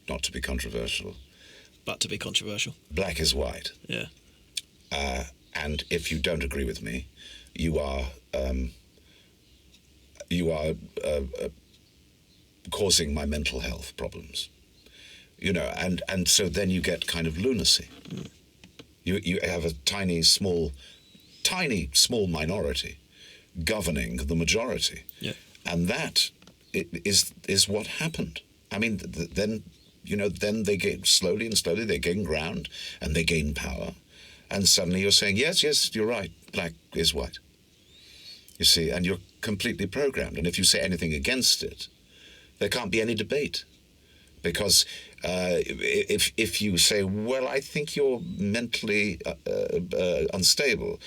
not to be controversial. But to be controversial. Black is white. Yeah. And if you don't agree with me, you are causing my mental health problems. You know, and so then you get kind of lunacy. Mm. You have a tiny, small minority governing the majority. Yeah. And that is what happened. I mean, then they get slowly they gain ground and they gain power. And suddenly you're saying, yes, you're right, black is white. You see, and you're completely programmed. And if you say anything against it, there can't be any debate. Because if you say, well, I think you're mentally unstable,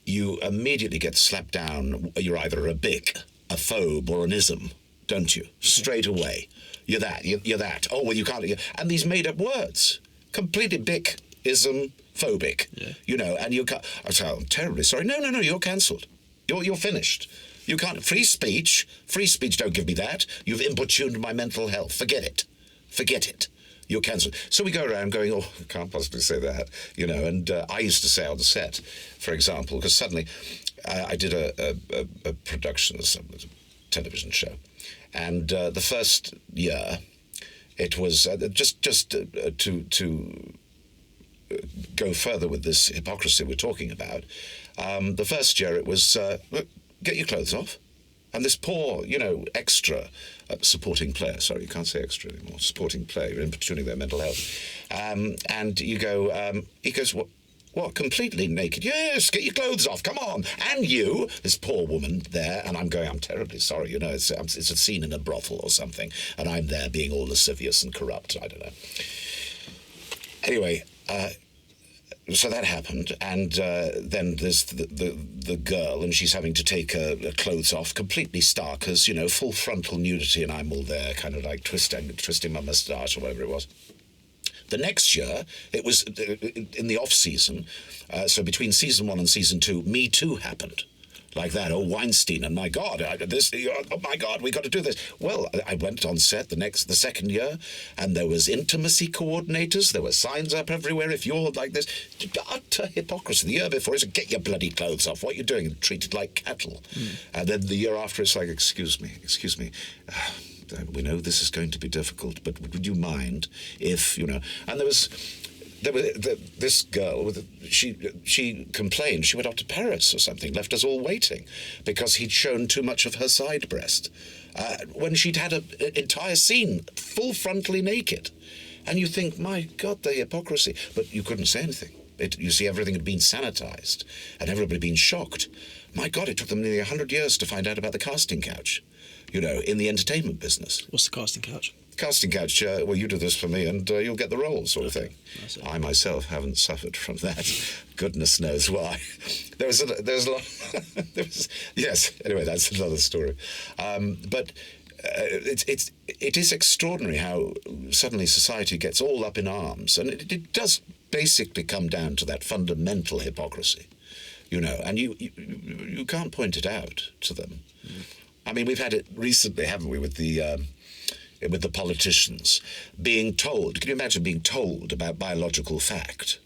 you immediately get slapped down. You're either a bic, a phobe, or an ism, don't you? Straight away. You're that. You're that. Oh, well, you can't. And these made-up words. Completely bic, ism, phobic. Yeah. You know, and you can't. I'm terribly sorry. No, you're cancelled. You're finished. You can't. Free speech, don't give me that. You've importuned my mental health. Forget it. You're cancelled. So we go around going, oh, I can't possibly say that, you know. And I used to say on the set, for example, because suddenly I did a production of a television show. And the first year, it was just to go further with this hypocrisy we're talking about. The first year it was, look, get your clothes off. And this poor, extra supporting player, sorry, you can't say extra anymore, supporting player, you're importuning their mental health. And you go, he goes, what, completely naked? Yes, get your clothes off, come on. And you, this poor woman there, and I'm terribly sorry, it's a scene in a brothel or something, and I'm there being all lascivious and corrupt, I don't know. Anyway, so that happened, and then there's the girl, and she's having to take her clothes off, completely stark, as, full frontal nudity, and I'm all there, kind of like twisting my moustache or whatever it was. The next year, it was in the off-season, so between season 1 and season 2, Me Too happened. Like that, Weinstein, and my God, oh my God, we got to do this. Well, I went on set the second year, and there was intimacy coordinators, there were signs up everywhere, if you're like this, utter hypocrisy. The year before, it's get your bloody clothes off, what are you doing? Treated like cattle. And then the year after, it's like, excuse me, we know this is going to be difficult, but would you mind if, and there was this girl, she complained. She went off to Paris or something, left us all waiting because he'd shown too much of her side breast when she'd had an entire scene full frontally naked. And you think, my God, the hypocrisy. But you couldn't say anything. You see, everything had been sanitized and everybody had been shocked. My God, it took them nearly 100 years to find out about the casting couch, in the entertainment business. What's the casting couch? Casting couch, well, you do this for me and you'll get the role, sort of thing. I myself haven't suffered from that. Goodness knows why. There's a lot. Yes. Anyway, that's another story. But it is extraordinary how suddenly society gets all up in arms, and it does basically come down to that fundamental hypocrisy, and you can't point it out to them. I mean, we've had it recently, haven't we, with the politicians being told. Can you imagine being told about biological fact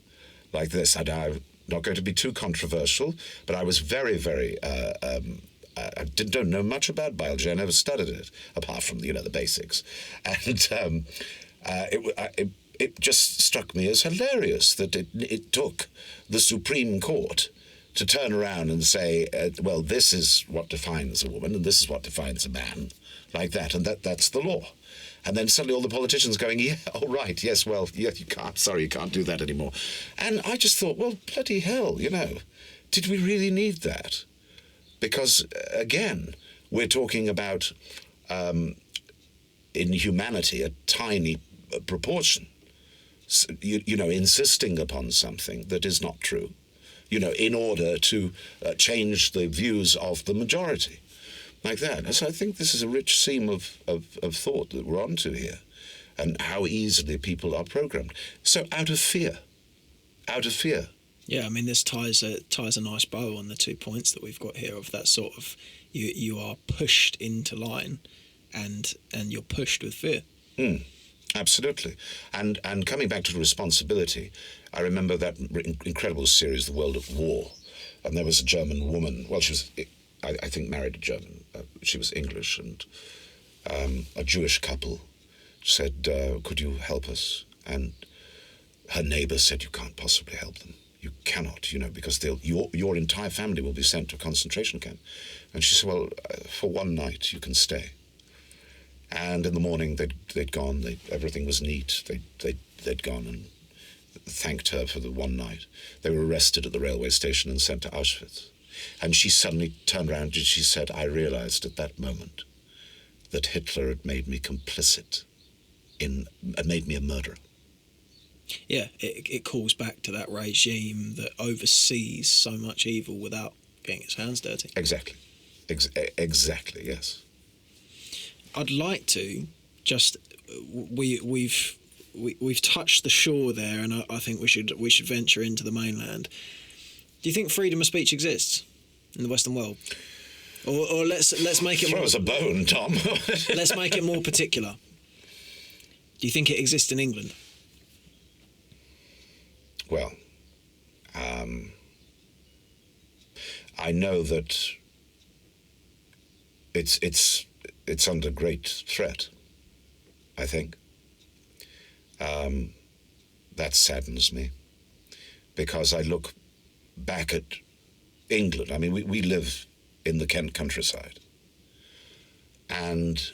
like this? I'm not going to be too controversial, but I was very, very. I don't know much about biology. I never studied it apart from the basics, and it just struck me as hilarious that it took the Supreme Court to turn around and say, well, this is what defines a woman and this is what defines a man, like that, and that's the law. And then suddenly all the politicians going, yeah, oh, right, yes, well, yeah, you can't do that anymore. And I just thought, well, bloody hell, did we really need that? Because, again, we're talking about, in humanity, a tiny proportion, insisting upon something that is not true, in order to change the views of the majority. Like that. And so I think this is a rich seam of thought that we're onto here, and how easily people are programmed. So out of fear. Yeah, I mean, this ties a nice bow on the 2 points that we've got here of that sort of you are pushed into line, and you're pushed with fear. Absolutely. And coming back to responsibility, I remember that incredible series, The World at War. And there was a German woman, well, she was, I think, married a German. She was English, and a Jewish couple said, could you help us? And her neighbor said, you can't possibly help them. You cannot, because your entire family will be sent to a concentration camp. And she said, well, for one night you can stay. And in the morning they'd gone. Everything was neat. They'd gone and thanked her for the one night. They were arrested at the railway station and sent to Auschwitz. And she suddenly turned around and she said, I realized at that moment that Hitler had made me complicit made me a murderer. Yeah, it calls back to that regime that oversees so much evil without getting its hands dirty. Exactly. Exactly, yes. I'd like to just we've touched the shore there, and I think we should venture into the mainland. Do you think freedom of speech exists in the Western world, or let's make it throw us a bone, Tom? Let's make it more particular. Do you think it exists in England? Well, I know that it's under great threat, I think. That saddens me, because I look back at England. I mean, we live in the Kent countryside, and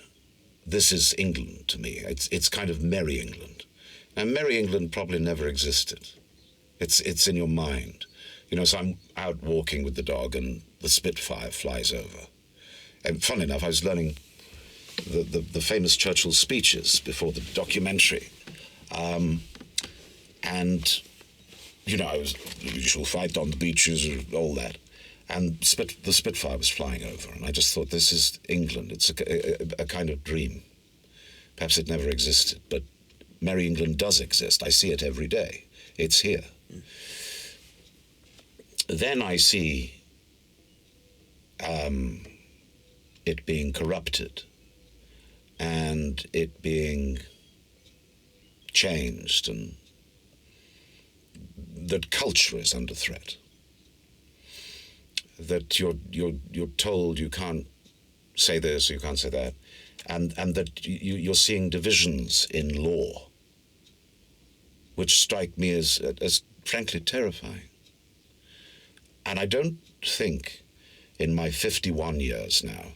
this is England to me. It's kind of merry England. Now, merry England probably never existed. It's in your mind. So I'm out walking with the dog and the Spitfire flies over. And funnily enough, I was learning the famous Churchill speeches before the documentary. And, I was, we shall fight on the beaches and all that. And the Spitfire was flying over. And I just thought, this is England. It's a kind of dream. Perhaps it never existed, but merry England does exist. I see it every day. It's here. Then I see it being corrupted and it being changed, and that culture is under threat. That you're told you can't say this or you can't say that, and that you're seeing divisions in law, which strike me as frankly terrifying. And I don't think, in my 51 years now,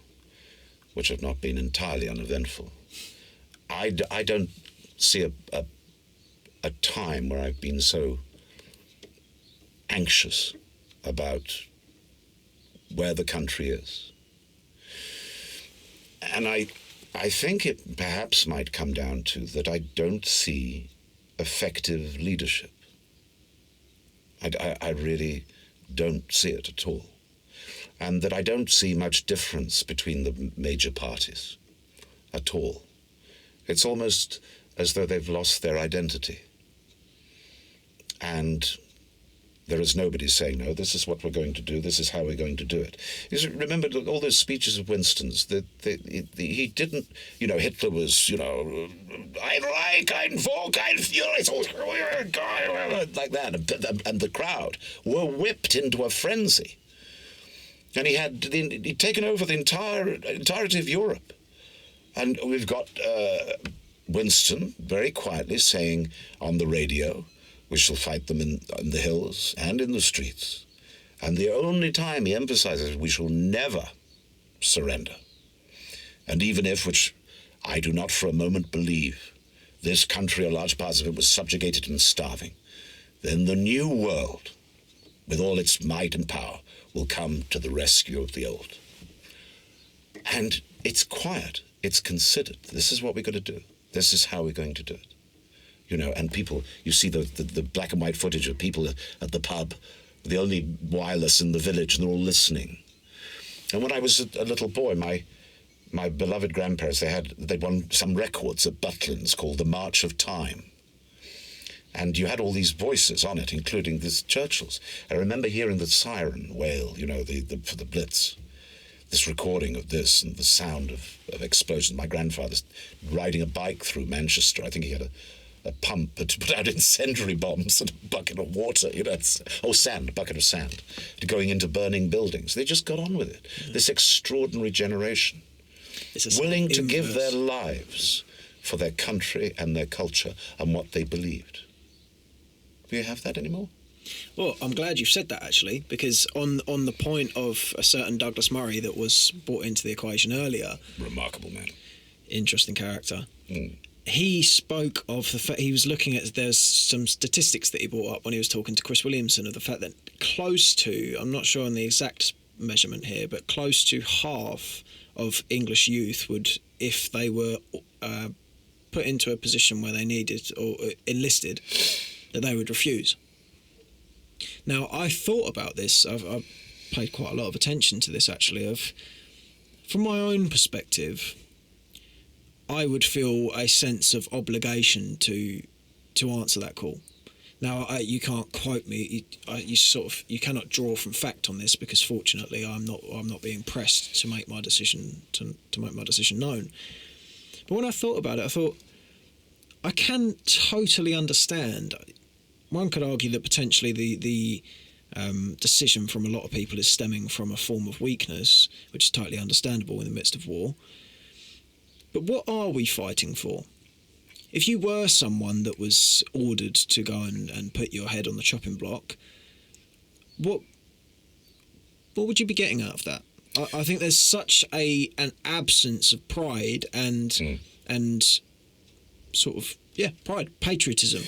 which have not been entirely uneventful, I don't see a time where I've been so anxious about where the country is. And I think it perhaps might come down to that I don't see effective leadership. I really don't see it at all. And that I don't see much difference between the major parties at all. It's almost as though they've lost their identity. And there is nobody saying, no, this is what we're going to do, this is how we're going to do it. Remember all those speeches of Winston's, he didn't, Hitler was, Ein Reich, ein Volk, ein Führer, like that, and the crowd were whipped into a frenzy. And he'd taken over the entirety of Europe. And we've got Winston very quietly saying on the radio, we shall fight them in the hills and in the streets. And the only time he emphasizes, we shall never surrender. And even if, which I do not for a moment believe, this country, a large part of it, was subjugated and starving, then the new world, with all its might and power, will come to the rescue of the old. And it's quiet, it's considered. This is what we're going to do. This is how we're going to do it. And people, you see the black and white footage of people at the pub, the only wireless in the village, and they're all listening. And when I was a little boy, my beloved grandparents, they'd won some records at Butlins called The March of Time. And you had all these voices on it, including this Churchill's. I remember hearing the siren wail, for the Blitz. this recording of this and the sound of explosions. My grandfather's riding a bike through Manchester. I think he had a pump to put out incendiary bombs and a bucket of water, a bucket of sand, going into burning buildings. They just got on with it. This extraordinary generation, willing to give their lives for their country and their culture and what they believed. Do you have that anymore? Well, I'm glad you've said that, actually, because on the point of a certain Douglas Murray that was brought into the equation earlier... Remarkable man. Interesting character. He spoke of the fact he was looking at... There's some statistics that he brought up when he was talking to Chris Williamson of the fact that close to... I'm not sure on the exact measurement here, but close to half of English youth would, if they were put into a position where they needed or enlisted, that they would refuse. Now, I thought about this. I've paid quite a lot of attention to this, actually. From my own perspective, I would feel a sense of obligation to answer that call. Now, you can't quote me. You cannot draw from fact on this, because fortunately, I'm not being pressed to make my decision to make my decision known. But when I thought about it, I thought I can totally understand. One could argue that potentially the decision from a lot of people is stemming from a form of weakness, which is totally understandable in the midst of war. But what are we fighting for? If you were someone that was ordered to go and put your head on the chopping block, what would you be getting out of that? I think there's such an absence of pride and sort of, pride, patriotism,